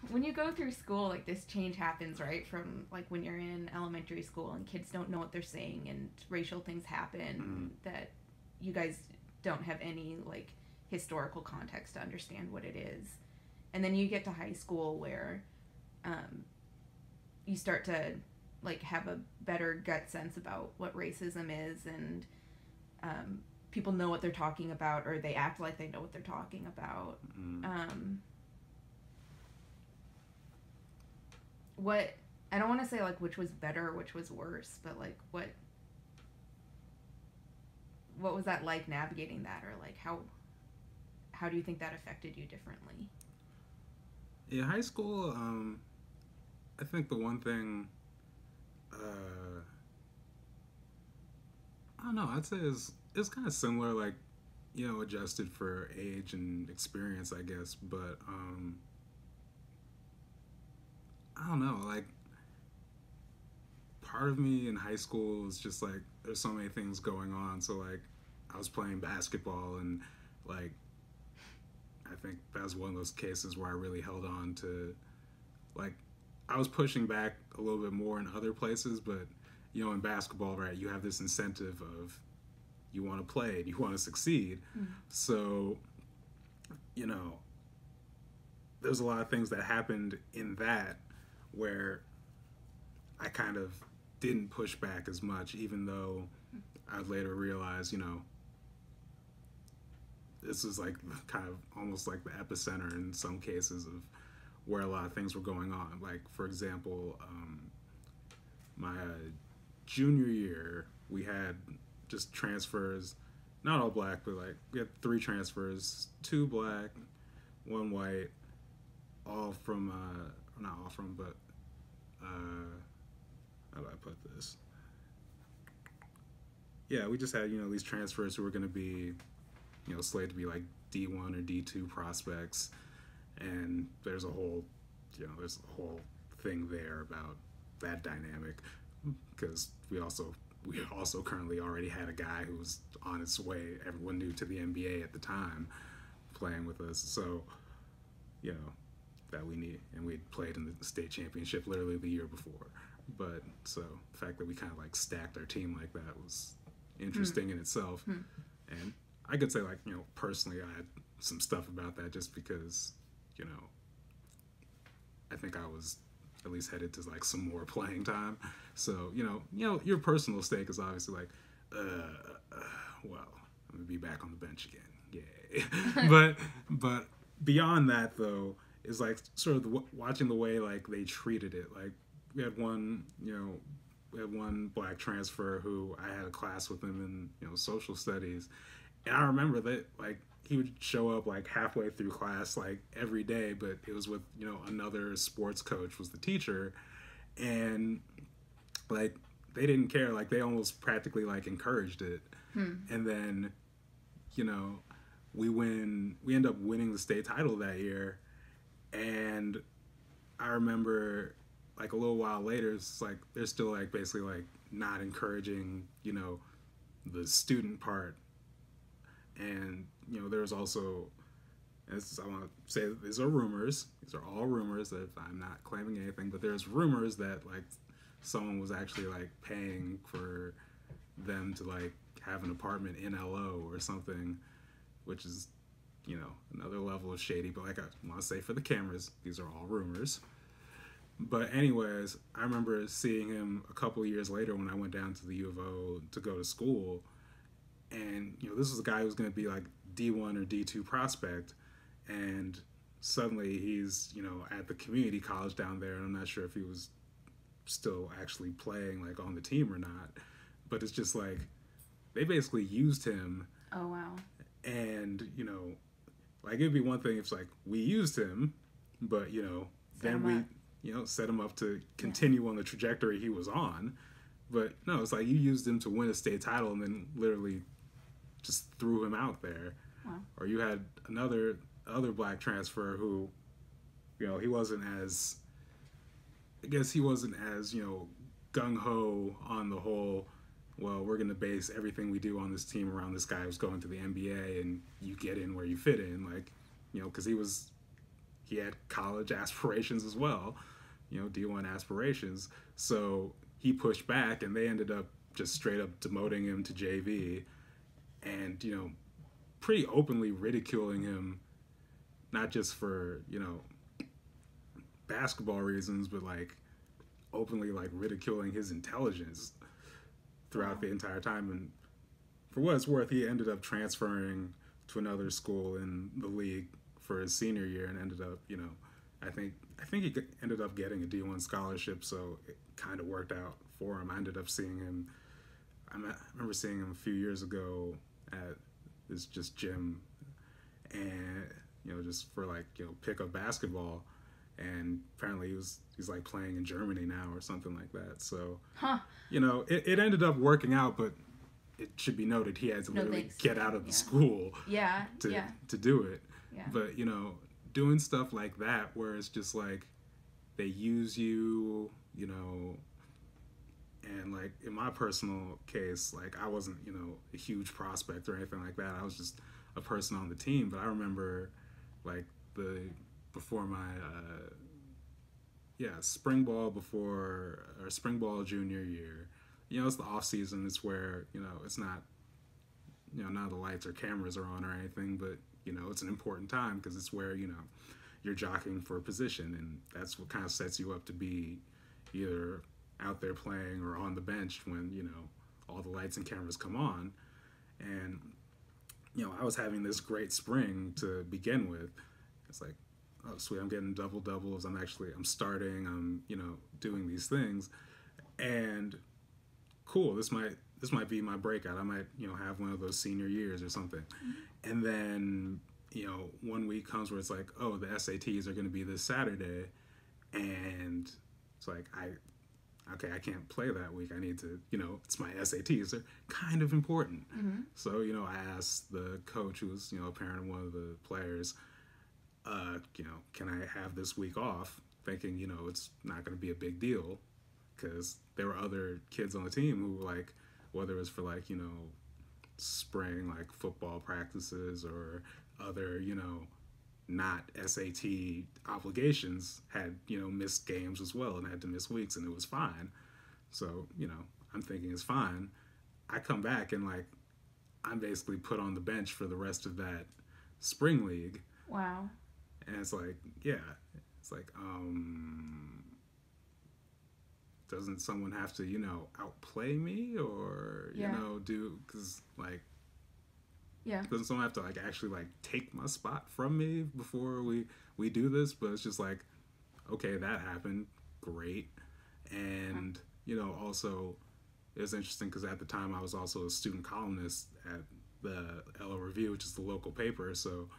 when you go through school, like this change happens, right? From like when you're in elementary school and kids don't know what they're saying and racial things happen that you guys don't have any like historical context to understand what it is. And then you get to high school where you start to like have a better gut sense about what racism is, and people know what they're talking about, or they act like they know what they're talking about. What I don't want to say like which was better, which was worse, but like what was that like navigating that, or like how do you think that affected you differently? Yeah, high school. I think the one thing, uh, I don't know. I'd say is kind of similar, like adjusted for age and experience, I guess. But I don't know. Like part of me in high school was just like there's so many things going on. So like I was playing basketball and like I think that was one of those cases where I really held on to like I was pushing back a little bit more in other places, but in basketball, right, you have this incentive of you want to play and you want to succeed. So, you know, there's a lot of things that happened in that where I kind of didn't push back as much, even though I later realized, this is like kind of almost like the epicenter in some cases of where a lot of things were going on. Like, for example, my junior year, we had just transfers, not all black, but like we had 3 transfers, 2 black, 1 white, all from, not all from, but, how do I put this? Yeah, we just had, these transfers who were going to be, slated to be like D1 or D2 prospects. And there's a whole thing there about that dynamic because we also currently already had a guy who was on its way. Everyone knew to the NBA at the time, playing with us. So, that we need, and we had played in the state championship literally the year before. But so the fact that we kind of like stacked our team like that was interesting in itself. And I could say like personally I had some stuff about that just because I think I was at least headed to like some more playing time. So your personal stake is obviously like, well, I'm gonna be back on the bench again, yay. but beyond that though is like sort of watching the way like they treated it. Like we had one black transfer who I had a class with him in social studies, and I remember that like he would show up like halfway through class like every day, but it was with another sports coach was the teacher, and like they didn't care, like they almost practically like encouraged it. And then we end up winning the state title that year, and I remember like a little while later it's like they're still like basically like not encouraging the student part. And there was also, as I want to say, these are rumors. These are all rumors. That I'm not claiming anything, but there's rumors that like someone was actually like paying for them to like have an apartment in LO or something, which is another level of shady. But like I want to say for the cameras, these are all rumors. But anyways, I remember seeing him a couple of years later when I went down to the U of O to go to school. And this was a guy who was going to be like D1 or D2 prospect, and suddenly he's at the community college down there, and I'm not sure if he was still actually playing like on the team or not. But it's just like they basically used him. Oh wow. And like it'd be one thing if it's like we used him, but then we set him up to continue on the trajectory he was on. But no, it's like you used him to win a state title and then literally just threw him out there. Wow. Or you had other black transfer who, he wasn't as, I guess he wasn't as, gung-ho on the whole, well, we're going to base everything we do on this team around this guy who's going to the NBA and you get in where you fit in. Like, because he he had college aspirations as well, D1 aspirations. So he pushed back, and they ended up just straight up demoting him to JV, and pretty openly ridiculing him, not just for basketball reasons, but like openly like ridiculing his intelligence throughout the entire time. And for what it's worth, he ended up transferring to another school in the league for his senior year, and ended up, I think he ended up getting a D1 scholarship, so it kind of worked out for him. I ended up seeing him. I remember seeing him a few years ago at this just gym, and just for like pick up basketball, and apparently he's like playing in Germany now or something like that. So it ended up working out, but it should be noted he had to literally get out of the school to do it. Yeah. But doing stuff like that where it's just like they use you, and like in my personal case, like I wasn't a huge prospect or anything like that. I was just a person on the team. But I remember like before my spring ball junior year, it's the off season. It's where it's not none of the lights or cameras are on or anything, but it's an important time because it's where you're jockeying for a position, and that's what kind of sets you up to be either out there playing or on the bench when all the lights and cameras come on. And I was having this great spring to begin with. It's like, oh sweet, I'm getting double doubles, I'm starting, I'm doing these things, and cool, this might be my breakout. I might have one of those senior years or something. Mm-hmm. And then 1 week comes where it's like, oh, the SATs are going to be this Saturday, and it's like I can't play that week. I need to, it's my SATs. They're kind of important. Mm-hmm. So, I asked the coach, who was, a parent of one of the players, can I have this week off? Thinking, it's not going to be a big deal, because there were other kids on the team who, like, whether it was for, like, spring, like, football practices or other, not SAT obligations, had missed games as well and had to miss weeks, and it was fine. So I'm thinking it's fine. I come back and like I'm basically put on the bench for the rest of that spring league. Wow. And it's like doesn't someone have to outplay me or do, because like doesn't someone have to like actually like take my spot from me before we do this? But it's just like, okay, that happened, great. And also it was interesting because at the time I was also a student columnist at the LO Review, which is the local paper, so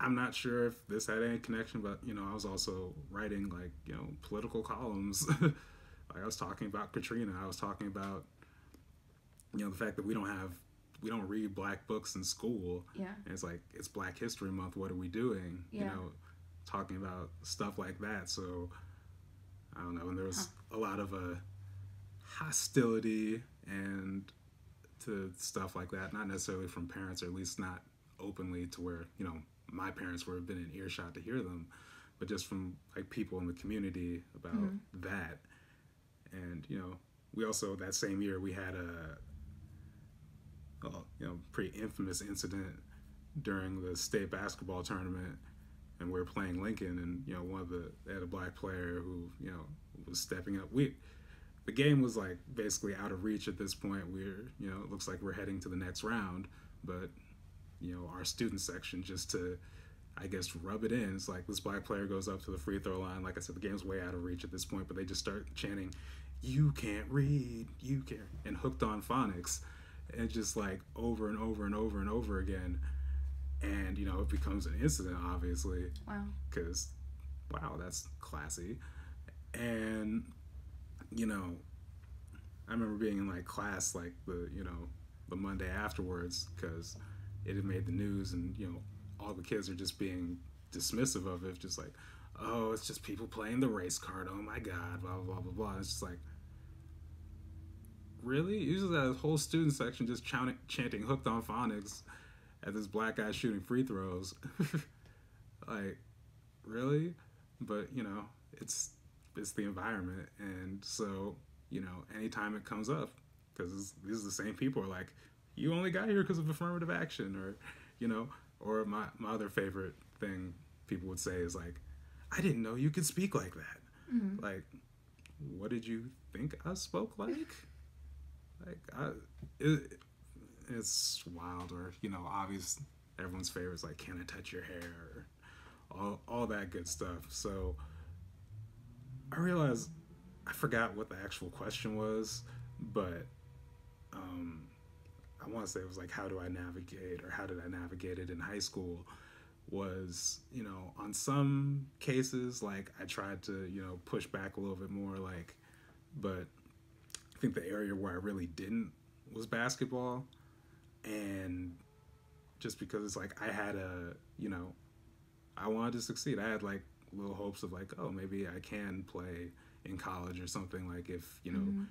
I'm not sure if this had any connection, but I was also writing like political columns. Like I was talking about Katrina, I was talking about the fact that we don't read Black books in school. Yeah. And it's like, it's Black History Month. What are we doing? Yeah. Talking about stuff like that. So, I don't know. And there was a lot of hostility and to stuff like that. Not necessarily from parents, or at least not openly to where, my parents would have been in earshot to hear them, but just from like people in the community about that. And, we also, that same year, we had a pretty infamous incident during the state basketball tournament, and we were playing Lincoln, and they had a Black player who was stepping up. The game was like basically out of reach at this point. It looks like we're heading to the next round, but our student section, just to I guess rub it in, it's like this Black player goes up to the free throw line. Like I said, the game's way out of reach at this point, but they just start chanting, "You can't read, you can't," and hooked on phonics. And just like over and over and over and over again. And, it becomes an incident, obviously. Wow. Because, wow, that's classy. And, I remember being in like class like the Monday afterwards, because it had made the news, and, all the kids are just being dismissive of it. Just like, oh, it's just people playing the race card. Oh my God, blah, blah, blah, blah. And it's just like, really? Usually that whole student section just chanting hooked on phonics at this Black guy shooting free throws. Like, really, but it's the environment, and so anytime it comes up, because these are the same people who are like, you only got here because of affirmative action, or or my other favorite thing people would say is like, I didn't know you could speak like that. Mm-hmm. Like, what did you think I spoke like? It's wild. Or obvious, everyone's favorite is like, can I touch your hair, or all that good stuff. So I realized I forgot what the actual question was, but I want to say it was like, how do I navigate, or how did I navigate it in high school? Was on some cases, like, I tried to push back a little bit more, like, but I think the area where I really didn't was basketball. And just because it's like, I had I wanted to succeed. I had like little hopes of like, oh, maybe I can play in college or something, like, if Mm-hmm.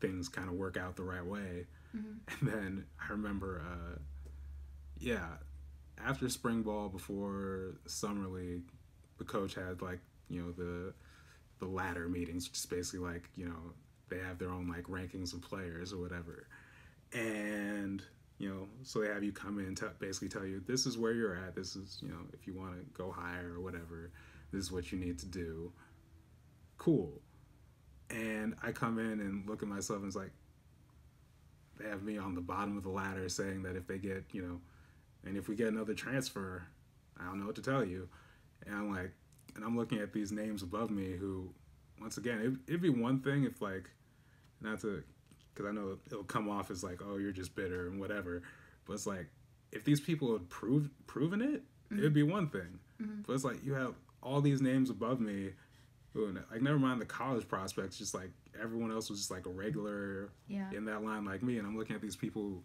things kind of work out the right way. Mm-hmm. And then I remember yeah, after spring ball, before summer league, the coach had like the ladder meetings, which is basically like they have their own like rankings of players or whatever. And so they have you come in and basically tell you, this is where you're at, this is if you want to go higher or whatever, this is what you need to do. Cool. And I come in and look at myself, and it's like, they have me on the bottom of the ladder, saying that if they get and if we get another transfer, I don't know what to tell you. And I'm like, and I'm looking at these names above me who, once again, it'd be one thing if, like, not to, because I know it'll come off as like, oh, you're just bitter and whatever, but it's like, if these people had proven it, it'd be one thing. Mm-hmm. But it's like, you have all these names above me who, like, never mind the college prospects, just like everyone else was just like a regular in that line like me. And I'm looking at these people who,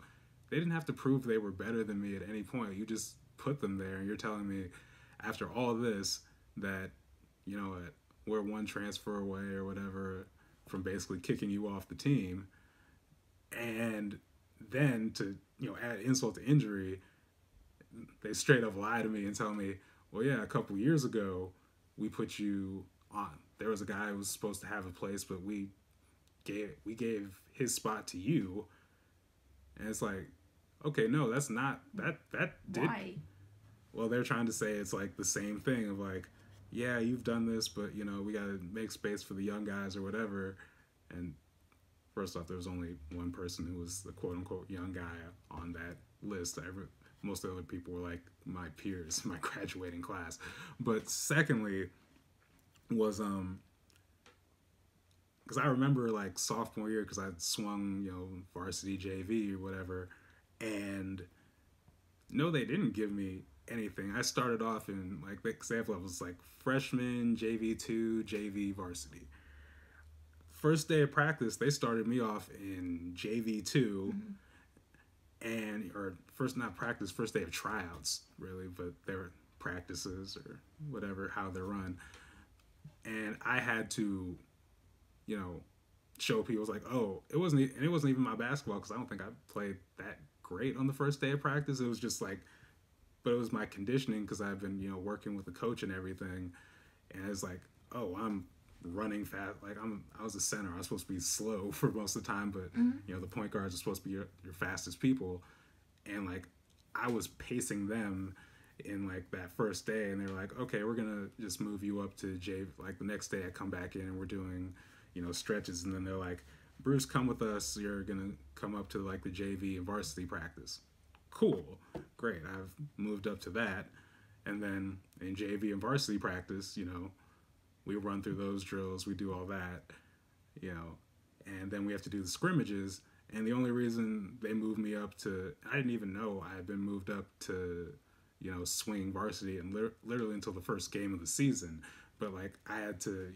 they didn't have to prove they were better than me at any point. You just put them there, and you're telling me after all this that we're one transfer away or whatever from basically kicking you off the team. And then to add insult to injury, they straight up lie to me and tell me, well, yeah, a couple years ago we put you on. There was a guy who was supposed to have a place, but we gave his spot to you. And it's like, okay, no, that's not that did. Why? Well, they're trying to say it's like the same thing of like, yeah, you've done this, but we got to make space for the young guys or whatever. And first off, there was only one person who was the quote unquote young guy on that list. Most of the other people were like my peers, my graduating class. But secondly, was because I remember like sophomore year, because I swung varsity JV or whatever, and no, they didn't give me anything. I started off in, like, the example, I was like freshman, JV2, JV varsity. First day of practice, they started me off in JV2, and or first not practice, first day of tryouts really, but they were practices or whatever, how they're run. And I had to show people, was like, oh, it wasn't even my basketball, because I don't think I played that great on the first day of practice. It was just like, but it was my conditioning, because I've been working with the coach and everything. And it's like, oh, I'm running fast, like I was a center, I was supposed to be slow for most of the time, but the point guards are supposed to be your fastest people. And like, I was pacing them in like that first day, and they were like, okay, we're gonna just move you up to like the next day I come back in and we're doing stretches. And then they're like, Bruce, come with us, you're gonna come up to like the JV and varsity practice. Cool, great, I've moved up to that. And then in JV and varsity practice, we run through those drills, we do all that, and then we have to do the scrimmages. And the only reason they moved me up to, I didn't even know I had been moved up to swing varsity, and literally until the first game of the season. But like, I had to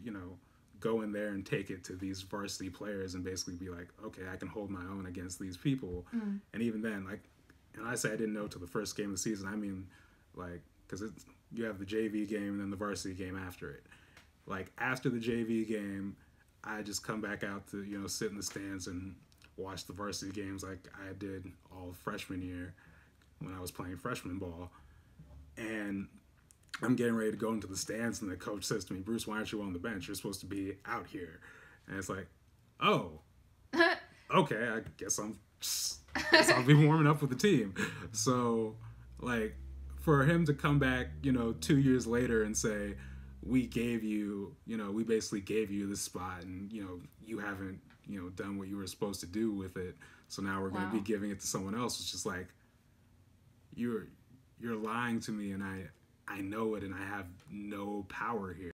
go in there and take it to these varsity players and basically be like, okay, I can hold my own against these people. And even then, like, and I say I didn't know till the first game of the season, I mean, like, because you have the JV game and then the varsity game after it. Like, after the JV game, I just come back out to sit in the stands and watch the varsity games like I did all freshman year when I was playing freshman ball. And I'm getting ready to go into the stands, and the coach says to me, Bruce, why aren't you on the bench? You're supposed to be out here. And it's like, oh, okay, I guess I'll be warming up with the team. So, like, for him to come back, 2 years later and say, we basically gave you this spot, and, you haven't, done what you were supposed to do with it. So now we're going to be giving it to someone else. It's just like, you're lying to me, and I know it, and I have no power here.